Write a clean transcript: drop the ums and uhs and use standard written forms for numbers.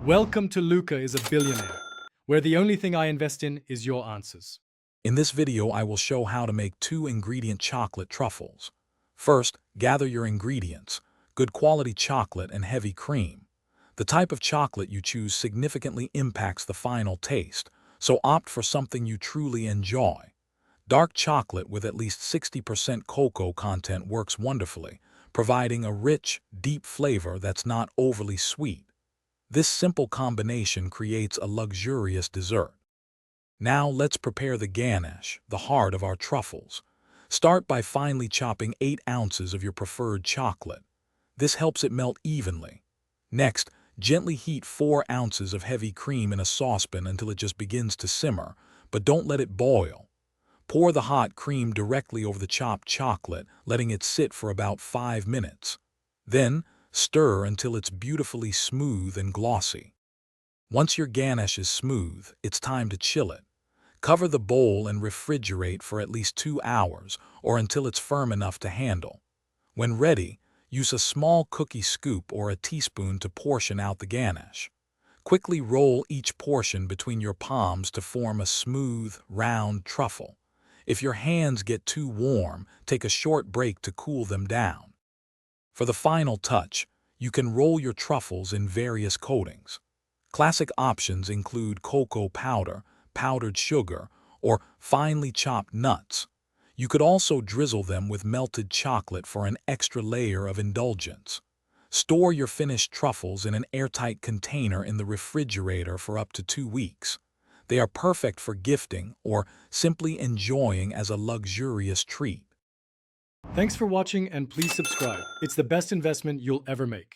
Welcome to Luca is a Billionaire, where the only thing I invest in is your answers. In this video, I will show how to make 2-ingredient chocolate truffles. First, gather your ingredients: good quality chocolate and heavy cream. The type of chocolate you choose significantly impacts the final taste, so opt for something you truly enjoy. Dark chocolate with at least 60% cocoa content works wonderfully, providing a rich, deep flavor that's not overly sweet. This simple combination creates a luxurious dessert. Now let's prepare the ganache, the heart of our truffles. Start by finely chopping 8 ounces of your preferred chocolate. This helps it melt evenly. Next, gently heat 4 ounces of heavy cream in a saucepan until it just begins to simmer, but don't let it boil. Pour the hot cream directly over the chopped chocolate, letting it sit for about 5 minutes. Then, stir until it's beautifully smooth and glossy. Once your ganache is smooth, it's time to chill it. Cover the bowl and refrigerate for at least 2 hours or until it's firm enough to handle. When ready, use a small cookie scoop or a teaspoon to portion out the ganache. Quickly roll each portion between your palms to form a smooth, round truffle. If your hands get too warm, take a short break to cool them down. For the final touch, you can roll your truffles in various coatings. Classic options include cocoa powder, powdered sugar, or finely chopped nuts. You could also drizzle them with melted chocolate for an extra layer of indulgence. Store your finished truffles in an airtight container in the refrigerator for up to 2 weeks. They are perfect for gifting or simply enjoying as a luxurious treat. Thanks for watching and please subscribe. It's the best investment you'll ever make.